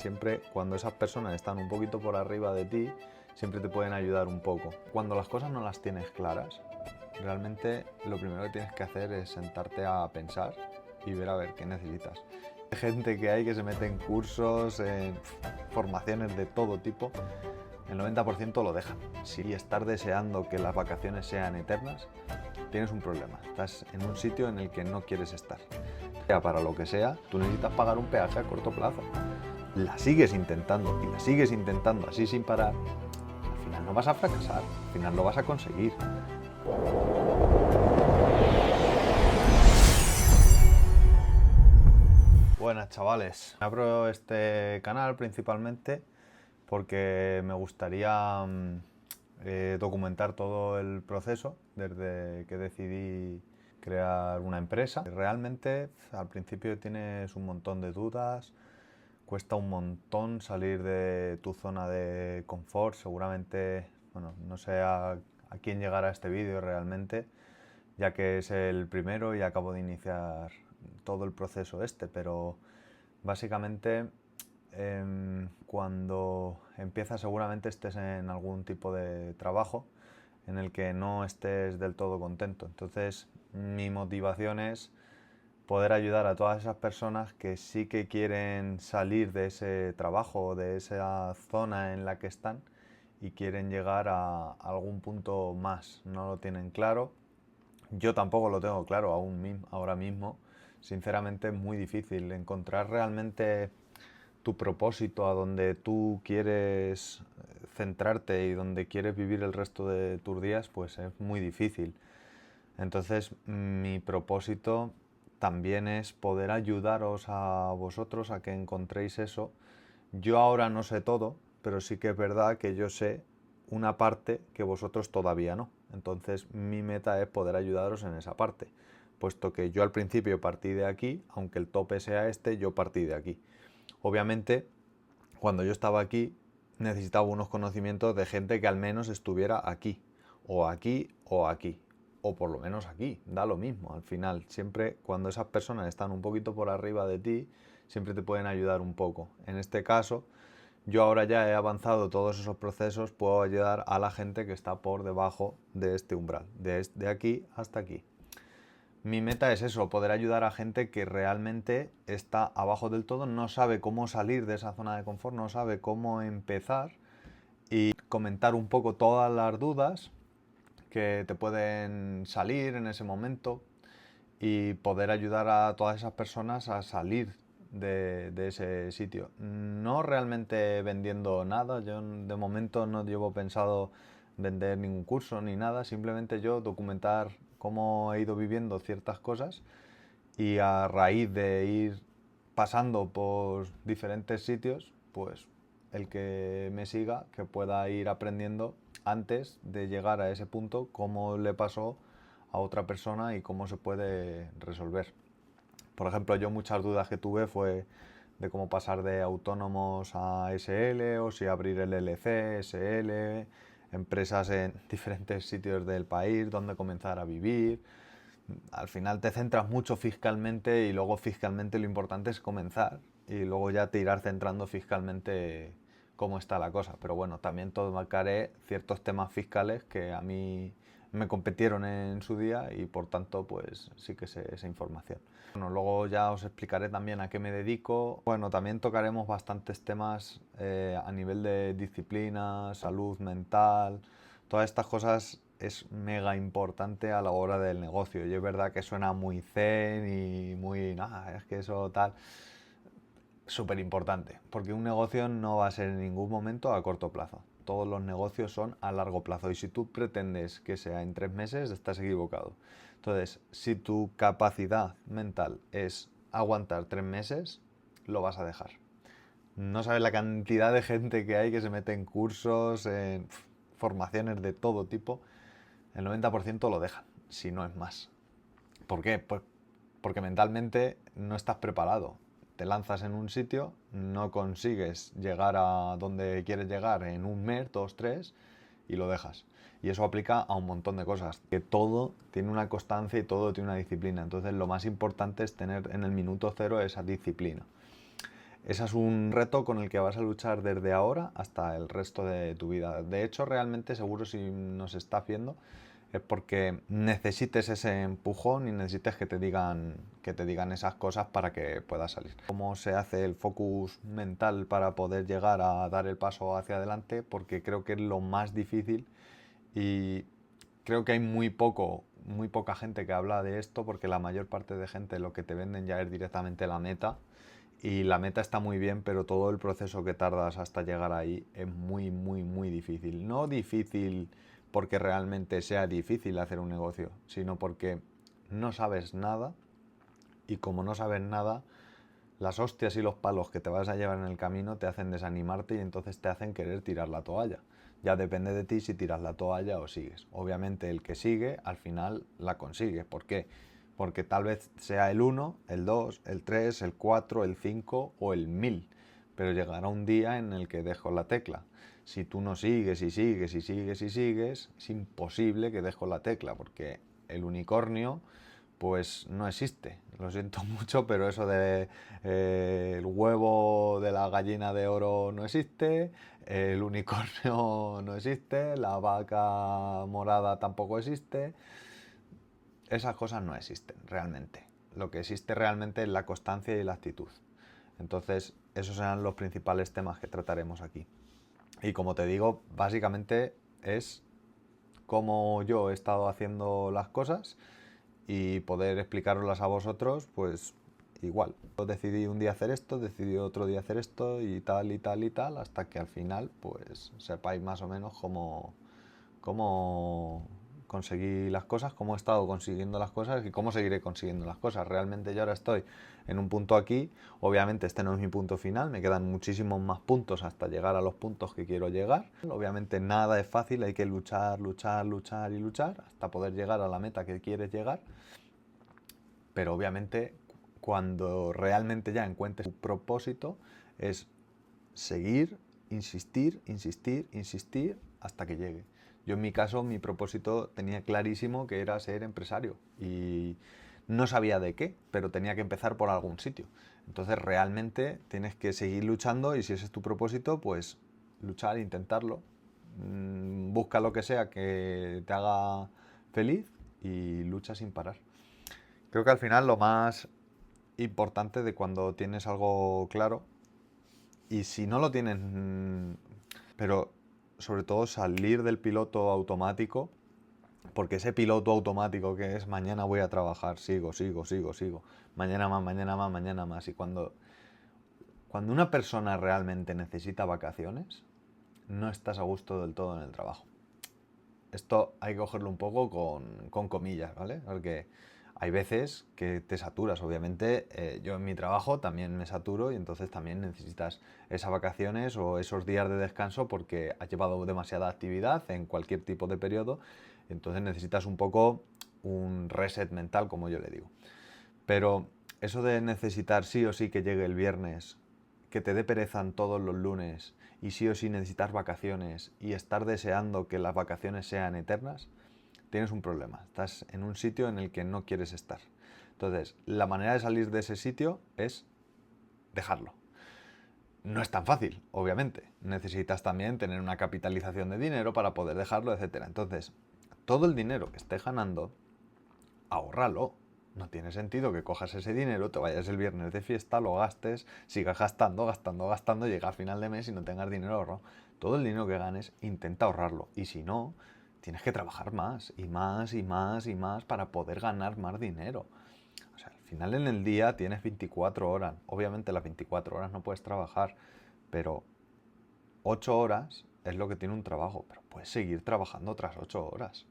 Siempre cuando esas personas están un poquito por arriba de ti, siempre te pueden ayudar un poco. Cuando las cosas no las tienes claras, realmente lo primero que tienes que hacer es sentarte a pensar y ver a ver qué necesitas. Hay gente que hay que se mete en cursos, en formaciones de todo tipo, el 90% lo dejan. Si estás deseando que las vacaciones sean eternas, tienes un problema. Estás en un sitio en el que no quieres estar. Sea para lo que sea, tú necesitas pagar un peaje a corto plazo. La sigues intentando y la sigues intentando así sin parar, al final no vas a fracasar, al final lo vas a conseguir. Buenas chavales, abro este canal principalmente porque me gustaría documentar todo el proceso desde que decidí crear una empresa. Realmente al principio tienes un montón de dudas, cuesta un montón salir de tu zona de confort. Seguramente, bueno, no sé a quién llegará este vídeo realmente, ya que es el primero y acabo de iniciar todo el proceso pero básicamente cuando empiezas seguramente estés en algún tipo de trabajo en el que no estés del todo contento. Entonces mi motivación es poder ayudar a todas esas personas que sí que quieren salir de ese trabajo, de esa zona en la que están y quieren llegar a algún punto más. No lo tienen claro. Yo tampoco lo tengo claro ahora mismo. Sinceramente es muy difícil encontrar realmente tu propósito, a donde tú quieres centrarte y donde quieres vivir el resto de tus días, pues es muy difícil. Entonces, mi propósito también es poder ayudaros a vosotros a que encontréis eso. Yo ahora no sé todo, pero sí que es verdad que yo sé una parte que vosotros todavía no. Entonces, mi meta es poder ayudaros en esa parte, puesto que yo al principio partí de aquí, aunque el tope sea este, yo partí de aquí. Obviamente, cuando yo estaba aquí, necesitaba unos conocimientos de gente que al menos estuviera aquí, o aquí, o aquí, o por lo menos aquí, da lo mismo. Al final, siempre cuando esas personas están un poquito por arriba de ti, siempre te pueden ayudar un poco. En este caso, yo ahora ya he avanzado todos esos procesos, puedo ayudar a la gente que está por debajo de este umbral, de aquí hasta aquí. Mi meta es eso, poder ayudar a gente que realmente está abajo del todo, no sabe cómo salir de esa zona de confort, no sabe cómo empezar, y comentar un poco todas las dudas que te pueden salir en ese momento y poder ayudar a todas esas personas a salir de ese sitio. No realmente vendiendo nada, yo de momento no llevo pensado vender ningún curso ni nada, simplemente yo documentar cómo he ido viviendo ciertas cosas y a raíz de ir pasando por diferentes sitios, pues el que me siga, que pueda ir aprendiendo antes de llegar a ese punto, cómo le pasó a otra persona y cómo se puede resolver. Por ejemplo, yo muchas dudas que tuve fue de cómo pasar de autónomos a SL, o si abrir el LLC, SL, empresas en diferentes sitios del país, dónde comenzar a vivir. Al final te centras mucho fiscalmente y luego fiscalmente lo importante es comenzar y luego ya te irás centrando fiscalmente cómo está la cosa. Pero bueno, también tocaré ciertos temas fiscales que a mí me competieron en su día y por tanto pues sí que sé esa información. Bueno, luego ya os explicaré también a qué me dedico. Bueno, también tocaremos bastantes temas a nivel de disciplina, salud mental, todas estas cosas es mega importante a la hora del negocio. Y es verdad que suena muy zen y muy, nada, es que eso tal, súper importante, porque un negocio no va a ser en ningún momento a corto plazo. Todos los negocios son a largo plazo y si tú pretendes que sea en 3 meses, estás equivocado. Entonces, si tu capacidad mental es aguantar 3 meses, lo vas a dejar. No sabes la cantidad de gente que hay que se mete en cursos, en formaciones de todo tipo. El 90% lo dejan, si no es más. ¿Por qué? Pues porque mentalmente no estás preparado. Te lanzas en un sitio, no consigues llegar a donde quieres llegar en un mes, dos, tres, y lo dejas. Y eso aplica a un montón de cosas. Que todo tiene una constancia y todo tiene una disciplina. Entonces lo más importante es tener en el minuto cero esa disciplina. Ese es un reto con el que vas a luchar desde ahora hasta el resto de tu vida. De hecho, realmente seguro si nos estás viendo es porque necesites ese empujón y necesites que te digan esas cosas para que puedas salir. ¿Cómo se hace el focus mental para poder llegar a dar el paso hacia adelante? Porque creo que es lo más difícil y creo que hay muy poca gente que habla de esto, porque la mayor parte de gente lo que te venden ya es directamente la meta, y la meta está muy bien, pero todo el proceso que tardas hasta llegar ahí es muy difícil. No difícil porque realmente sea difícil hacer un negocio, sino porque no sabes nada, y como no sabes nada, las hostias y los palos que te vas a llevar en el camino te hacen desanimarte y entonces te hacen querer tirar la toalla. Ya depende de ti si tiras la toalla o sigues. Obviamente el que sigue al final la consigue. ¿Por qué? Porque tal vez sea el 1, el 2, el 3, el 4, el 5 o el 1000. Pero llegará un día en el que dejo la tecla. Si tú no sigues y sigues y sigues y sigues, es imposible que dejo la tecla, porque el unicornio pues no existe. Lo siento mucho, pero eso de el huevo de la gallina de oro no existe, el unicornio no existe, la vaca morada tampoco existe. Esas cosas no existen realmente. Lo que existe realmente es la constancia y la actitud. Entonces, esos serán los principales temas que trataremos aquí. Y como te digo, básicamente es cómo yo he estado haciendo las cosas y poder explicaroslas a vosotros, pues igual. Yo decidí un día hacer esto, decidí otro día hacer esto y tal y tal y tal, hasta que al final pues sepáis más o menos cómo conseguí las cosas, cómo he estado consiguiendo las cosas y cómo seguiré consiguiendo las cosas. Realmente yo ahora estoy en un punto aquí, obviamente este no es mi punto final, me quedan muchísimos más puntos hasta llegar a los puntos que quiero llegar. Obviamente nada es fácil, hay que luchar, luchar, luchar y luchar hasta poder llegar a la meta que quieres llegar, pero obviamente cuando realmente ya encuentres tu propósito es seguir, insistir, insistir, insistir hasta que llegue. Yo en mi caso, mi propósito tenía clarísimo que era ser empresario y no sabía de qué, pero tenía que empezar por algún sitio. Entonces realmente tienes que seguir luchando y si ese es tu propósito, pues luchar, intentarlo. Busca lo que sea que te haga feliz y lucha sin parar. Creo que al final lo más importante de cuando tienes algo claro, y si no lo tienes, pero sobre todo salir del piloto automático, porque ese piloto automático que es mañana voy a trabajar, sigo, mañana más, mañana más, mañana más, y cuando una persona realmente necesita vacaciones, no estás a gusto del todo en el trabajo. Esto hay que cogerlo un poco con comillas, ¿vale? Porque hay veces que te saturas, obviamente. Yo en mi trabajo también me saturo y entonces también necesitas esas vacaciones o esos días de descanso porque has llevado demasiada actividad en cualquier tipo de periodo. Entonces necesitas un poco un reset mental, como yo le digo. Pero eso de necesitar sí o sí que llegue el viernes, que te dé pereza todos los lunes y sí o sí necesitar vacaciones y estar deseando que las vacaciones sean eternas, tienes un problema. Estás en un sitio en el que no quieres estar. Entonces, la manera de salir de ese sitio es dejarlo. No es tan fácil, obviamente. Necesitas también tener una capitalización de dinero para poder dejarlo, etc. Entonces, todo el dinero que estés ganando, ahórralo. No tiene sentido que cojas ese dinero, te vayas el viernes de fiesta, lo gastes, sigas gastando, gastando, gastando, llega a final de mes y no tengas dinero ahorrado. Todo el dinero que ganes, intenta ahorrarlo. Y si no, tienes que trabajar más y más y más y más para poder ganar más dinero. O sea, al final en el día tienes 24 horas. Obviamente las 24 horas no puedes trabajar, pero 8 horas es lo que tiene un trabajo. Pero puedes seguir trabajando otras 8 horas.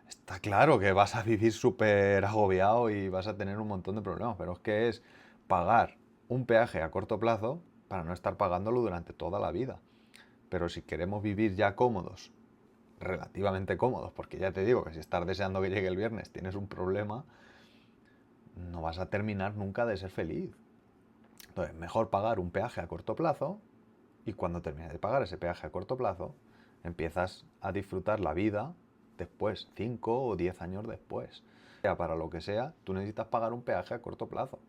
Está claro que vas a vivir súper agobiado y vas a tener un montón de problemas, pero es que es pagar un peaje a corto plazo para no estar pagándolo durante toda la vida. Pero si queremos vivir ya cómodos, relativamente cómodos, porque ya te digo que si estás deseando que llegue el viernes tienes un problema, no vas a terminar nunca de ser feliz. Entonces, mejor pagar un peaje a corto plazo y cuando termines de pagar ese peaje a corto plazo, empiezas a disfrutar la vida después, 5 o 10 años después. Sea para lo que sea, tú necesitas pagar un peaje a corto plazo.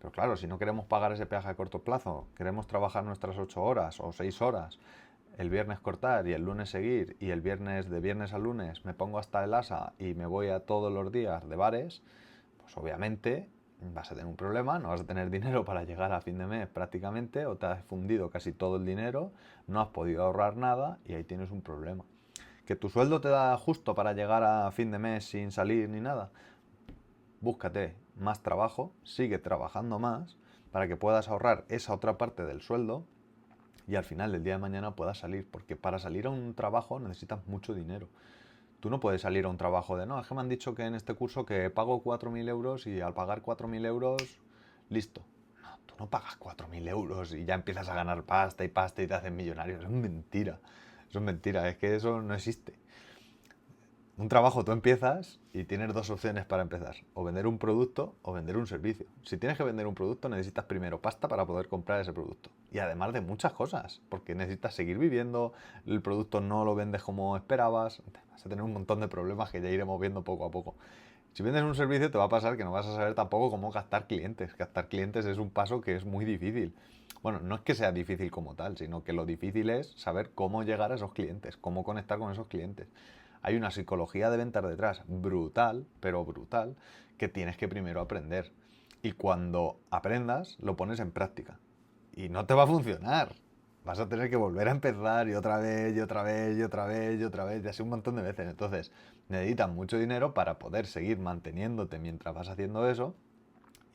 Pero claro, si no queremos pagar ese peaje a corto plazo, queremos trabajar nuestras 8 horas o 6 horas, el viernes cortar y el lunes seguir, y el viernes de viernes a lunes me pongo hasta el asa y me voy a todos los días de bares, pues obviamente vas a tener un problema, no vas a tener dinero para llegar a fin de mes prácticamente, o te has fundido casi todo el dinero, no has podido ahorrar nada y ahí tienes un problema. ¿Que tu sueldo te da justo para llegar a fin de mes sin salir ni nada? Búscate más trabajo, sigue trabajando más para que puedas ahorrar esa otra parte del sueldo y al final del día de mañana puedas salir, porque para salir a un trabajo necesitas mucho dinero. Tú no puedes salir a un trabajo de, no, es que me han dicho que en este curso que pago 4.000 euros y al pagar 4.000 euros, listo. No, tú no pagas 4.000 euros y ya empiezas a ganar pasta y te haces millonario. Eso es mentira. Eso es mentira, es que eso no existe. Un trabajo tú empiezas y tienes dos opciones para empezar, o vender un producto o vender un servicio. Si tienes que vender un producto necesitas primero pasta para poder comprar ese producto. Y además de muchas cosas, porque necesitas seguir viviendo, el producto no lo vendes como esperabas, vas a tener un montón de problemas que ya iremos viendo poco a poco. Si vendes un servicio te va a pasar que no vas a saber tampoco cómo captar clientes. Captar clientes es un paso que es muy difícil. Bueno, no es que sea difícil como tal, sino que lo difícil es saber cómo llegar a esos clientes, cómo conectar con esos clientes. Hay una psicología de ventas detrás brutal, pero brutal, que tienes que primero aprender. Y cuando aprendas, lo pones en práctica. Y no te va a funcionar. Vas a tener que volver a empezar y otra vez, y otra vez, y otra vez, y otra vez, y así un montón de veces. Entonces, necesitas mucho dinero para poder seguir manteniéndote mientras vas haciendo eso.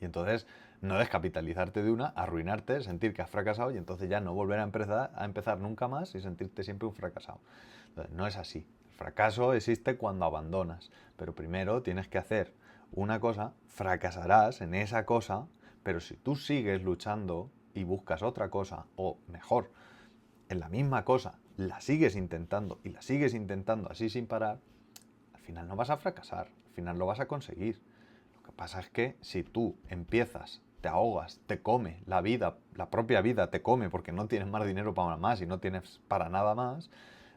Y entonces, no descapitalizarte de una, arruinarte, sentir que has fracasado y entonces ya no volver a empezar nunca más y sentirte siempre un fracasado. Entonces, no es así. El fracaso existe cuando abandonas, pero primero tienes que hacer una cosa, fracasarás en esa cosa, pero si tú sigues luchando y buscas otra cosa, o mejor, en la misma cosa, la sigues intentando y la sigues intentando así sin parar, al final no vas a fracasar, al final lo vas a conseguir. Lo que pasa es que si tú empiezas, te ahogas, te come la vida, la propia vida te come porque no tienes más dinero para más y no tienes para nada más,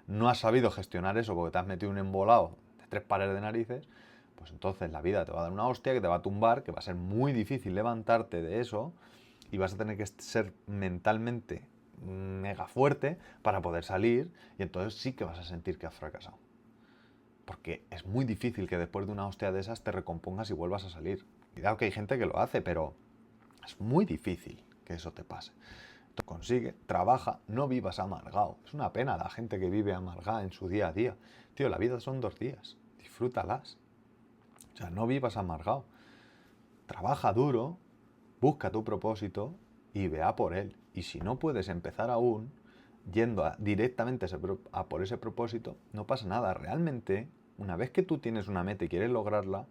no has sabido gestionar eso porque te has metido un embolado de 3 pares de narices, pues entonces la vida te va a dar una hostia que te va a tumbar, que va a ser muy difícil levantarte de eso y vas a tener que ser mentalmente mega fuerte para poder salir y entonces sí que vas a sentir que has fracasado. Porque es muy difícil que después de una hostia de esas te recompongas y vuelvas a salir. Cuidado que hay gente que lo hace, pero es muy difícil que eso te pase. Tú consigue, trabaja, no vivas amargado. Es una pena la gente que vive amargada en su día a día. Tío, la vida son 2 días, disfrútalas. O sea, no vivas amargado. Trabaja duro, busca tu propósito y ve a por él. Y si no puedes empezar aún, yendo directamente a por ese propósito, no pasa nada. Realmente, una vez que tú tienes una meta y quieres lograrla,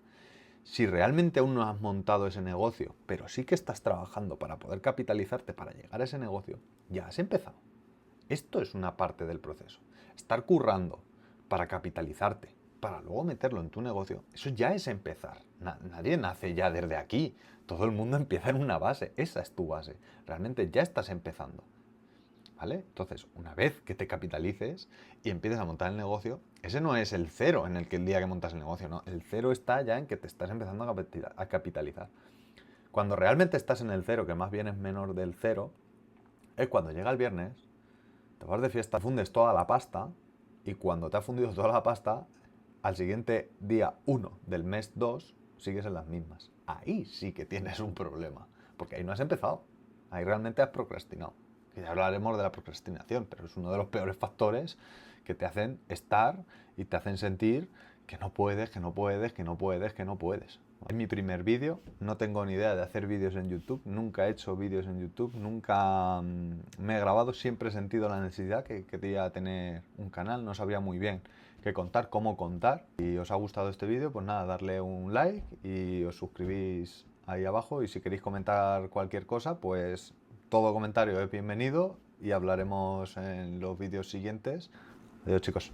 si realmente aún no has montado ese negocio, pero sí que estás trabajando para poder capitalizarte para llegar a ese negocio, ya has empezado. Esto es una parte del proceso. Estar currando para capitalizarte, para luego meterlo en tu negocio, eso ya es empezar. Nadie nace ya desde aquí. Todo el mundo empieza en una base. Esa es tu base. Realmente ya estás empezando. ¿Vale? Entonces, una vez que te capitalices y empieces a montar el negocio, ese no es el cero en el que el día que montas el negocio, no. El cero está ya en que te estás empezando a capitalizar. Cuando realmente estás en el cero, que más bien es menor del cero, es cuando llega el viernes, te vas de fiesta, fundes toda la pasta y cuando te has fundido toda la pasta, al siguiente día 1 del mes 2 sigues en las mismas. Ahí sí que tienes un problema, porque ahí no has empezado, ahí realmente has procrastinado. Que ya hablaremos de la procrastinación, pero es uno de los peores factores que te hacen estar y te hacen sentir que no puedes, que no puedes, que no puedes, que no puedes. Es mi primer vídeo, no tengo ni idea de hacer vídeos en YouTube, nunca he hecho vídeos en YouTube, nunca me he grabado, siempre he sentido la necesidad que quería tener un canal, no sabía muy bien qué contar, cómo contar. Si os ha gustado este vídeo, pues nada, darle un like y os suscribís ahí abajo y si queréis comentar cualquier cosa, pues todo comentario es bienvenido y hablaremos en los vídeos siguientes. Adiós chicos.